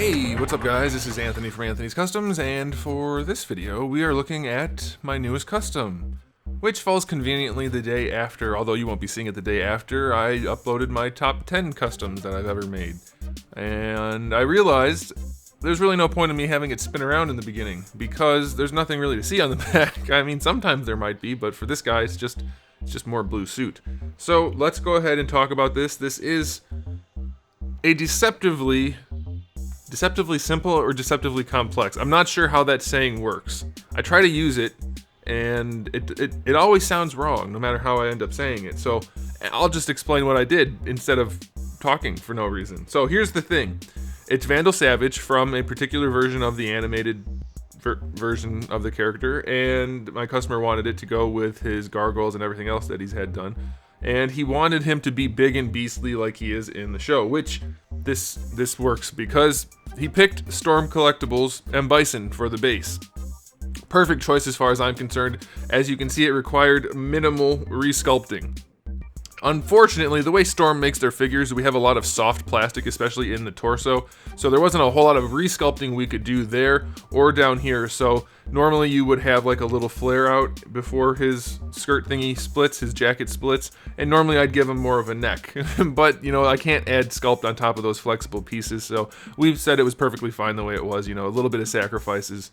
Hey, what's up guys? This is Anthony from Anthony's Customs, and for this video we are looking at my newest custom, which falls conveniently the day after, although you won't be seeing it the day after, I uploaded my top 10 customs that I've ever made. And I realized there's really no point in me having it spin around in the beginning, because there's nothing really to see on the back. I mean, sometimes there might be, but for this guy it's just more blue suit. So let's go ahead and talk about this. This is a deceptively simple or deceptively complex. I'm not sure how that saying works. I try to use it, and it always sounds wrong, no matter how I end up saying it. So I'll just explain what I did instead of talking for no reason. So here's the thing. It's Vandal Savage from a particular version of the animated version of the character, and my customer wanted it to go with his gargoyles and everything else that he's had done. And he wanted him to be big and beastly like he is in the show, which this works because he picked Storm Collectibles M.Bison for the base. Perfect choice as far as I'm concerned. As you can see, it required minimal resculpting. Unfortunately, the way Storm makes their figures, we have a lot of soft plastic, especially in the torso, so there wasn't a whole lot of resculpting we could do there or down here. So normally you would have like a little flare out before his skirt thingy splits, his jacket splits, and normally I'd give him more of a neck. But, you know, I can't add sculpt on top of those flexible pieces, so we've said it was perfectly fine the way it was. You know, a little bit of sacrifice is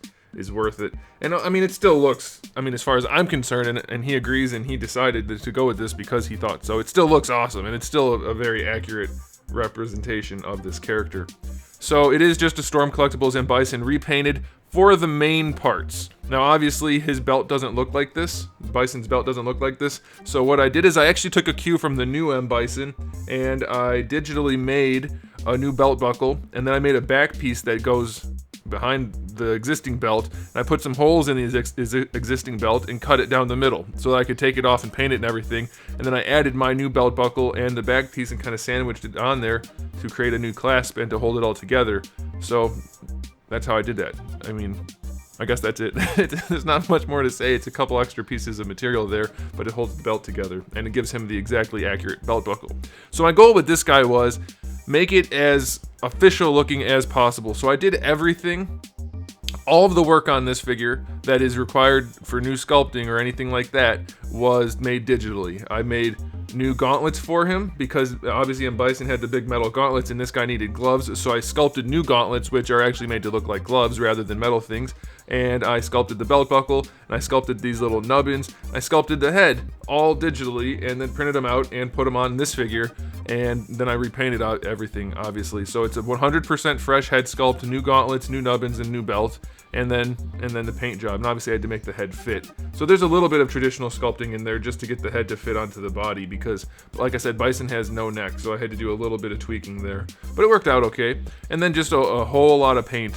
worth it. And I mean, it still looks, I mean, as far as I'm concerned, and he agrees, and he decided to go with this because he thought so, it still looks awesome, and it's still a very accurate representation of this character. So it is just a Storm Collectibles and Bison repainted for the main parts. Now obviously his belt doesn't look like this, Bison's belt doesn't look like this, so what I did is I actually took a cue from the new M.Bison, and I digitally made a new belt buckle, and then I made a back piece that goes behind the existing belt, and I put some holes in his existing belt and cut it down the middle so that I could take it off and paint it and everything. And then I added my new belt buckle and the back piece and kind of sandwiched it on there to create a new clasp and to hold it all together. So that's how I did that. I mean, I guess that's it. There's not much more to say. It's a couple extra pieces of material there, but it holds the belt together and it gives him the exactly accurate belt buckle. So my goal with this guy was make it as official looking as possible. So I did everything, all of the work on this figure that is required for new sculpting or anything like that was made digitally. I made new gauntlets for him because obviously M.Bison had the big metal gauntlets and this guy needed gloves, so I sculpted new gauntlets which are actually made to look like gloves rather than metal things. And I sculpted the belt buckle, and I sculpted these little nubbins. I sculpted the head all digitally and then printed them out and put them on this figure, and then I repainted out everything obviously. So it's a 100% fresh head sculpt, new gauntlets, new nubbins, and new belt, and then the paint job. And obviously I had to make the head fit. So there's a little bit of traditional sculpting in there just to get the head to fit onto the body because, like I said, Bison has no neck, so I had to do a little bit of tweaking there. But it worked out okay. And then just a whole lot of paint.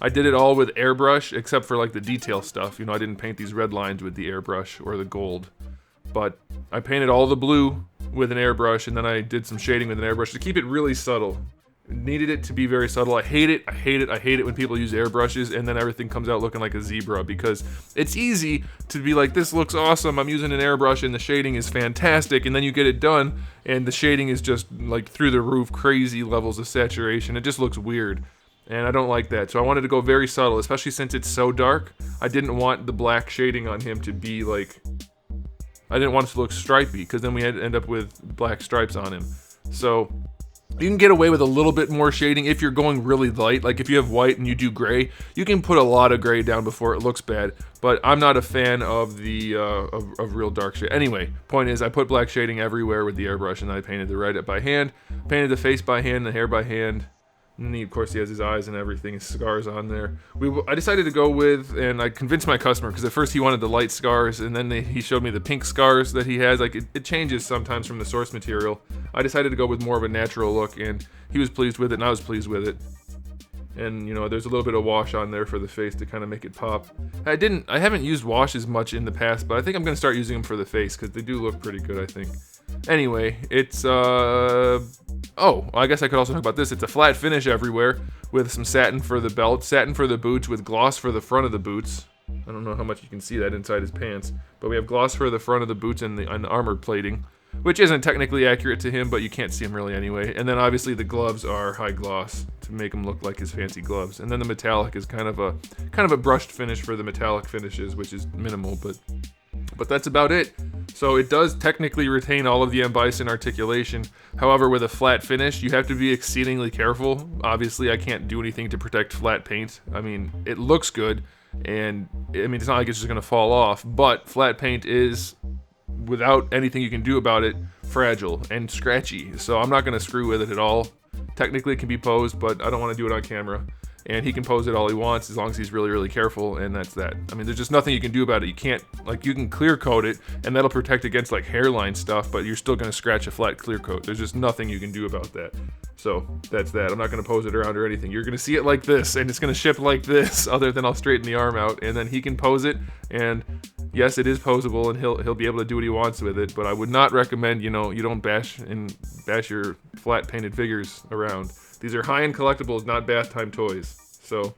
I did it all with airbrush, except for like the detail stuff. You know, I didn't paint these red lines with the airbrush or the gold. But I painted all the blue with an airbrush, and then I did some shading with an airbrush to keep it really subtle. Needed it to be very subtle. I hate it when people use airbrushes and then everything comes out looking like a zebra, because it's easy to be like, this looks awesome, I'm using an airbrush and the shading is fantastic, and then you get it done and the shading is just like through the roof, crazy levels of saturation. It just looks weird, and I don't like that. So I wanted to go very subtle, especially since it's so dark. I didn't want the black shading on him to be like, I didn't want it to look stripy, because then we had to end up with black stripes on him. So you can get away with a little bit more shading if you're going really light. Like if you have white and you do gray, you can put a lot of gray down before it looks bad. But I'm not a fan of the of real dark shade. Anyway, point is I put black shading everywhere with the airbrush, and I painted the red by hand, painted the face by hand, the hair by hand. And of course he has his eyes and everything, his scars on there. I decided to go with, and I convinced my customer, because at first he wanted the light scars, and then he showed me the pink scars that he has. Like it changes sometimes from the source material. I decided to go with more of a natural look, and he was pleased with it, and I was pleased with it. And you know, there's a little bit of wash on there for the face to kind of make it pop. I haven't used washes much in the past, but I think I'm gonna start using them for the face because they do look pretty good, I think. Anyway, it's oh, I guess I could also talk about this. It's a flat finish everywhere with some satin for the belt, satin for the boots, with gloss for the front of the boots. I don't know how much you can see that inside his pants, but we have gloss for the front of the boots and the armor plating. which isn't technically accurate to him, but you can't see him really anyway. And then obviously the gloves are high gloss to make them look like his fancy gloves. And then the metallic is kind of a brushed finish for the metallic finishes, which is minimal, but that's about it. So it does technically retain all of the M.Bison articulation. However, with a flat finish, you have to be exceedingly careful. Obviously, I can't do anything to protect flat paint. I mean, it looks good, and I mean, it's not like it's just gonna fall off, but flat paint is, without anything you can do about it, fragile and scratchy. So I'm not gonna screw with it at all. Technically, it can be posed, but I don't want to do it on camera. And he can pose it all he wants as long as he's really, really careful, and that's that. I mean, there's just nothing you can do about it. You can't, like, you can clear coat it, and that'll protect against, like, hairline stuff, but you're still going to scratch a flat clear coat. There's just nothing you can do about that. So, that's that. I'm not going to pose it around or anything. You're going to see it like this, and it's going to ship like this, other than I'll straighten the arm out, and then he can pose it, and yes, it is posable, and he'll be able to do what he wants with it, but I would not recommend, you know, you don't bash your flat painted figures around. These are high-end collectibles, not bath time toys. So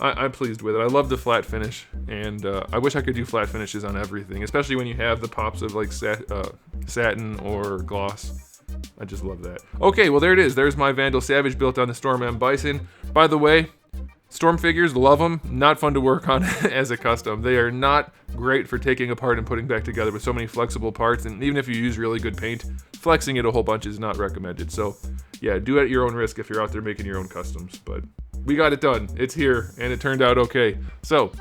I'm pleased with it. I love the flat finish, and I wish I could do flat finishes on everything, especially when you have the pops of like satin or gloss. I just love that. Okay, well there it is. There's my Vandal Savage built on the Storm M.Bison. By the way, Storm figures, love them. Not fun to work on as a custom. They are not great for taking apart and putting back together with so many flexible parts, and even if you use really good paint, flexing it a whole bunch is not recommended. So yeah, do it at your own risk if you're out there making your own customs, but we got it done. It's here, and it turned out okay. So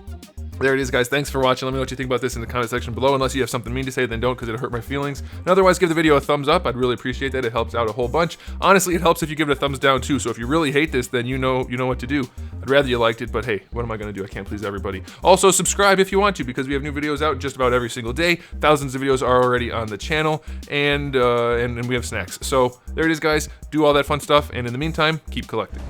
there it is, guys. Thanks for watching. Let me know what you think about this in the comment section below. Unless you have something mean to say, then don't, because it'll hurt my feelings. And otherwise, give the video a thumbs up. I'd really appreciate that. It helps out a whole bunch. Honestly, it helps if you give it a thumbs down too. So if you really hate this, then you know what to do. I'd rather you liked it, but hey, what am I going to do? I can't please everybody. Also, subscribe if you want to, because we have new videos out just about every single day. Thousands of videos are already on the channel, and we have snacks. So there it is, guys. Do all that fun stuff, and in the meantime, keep collecting.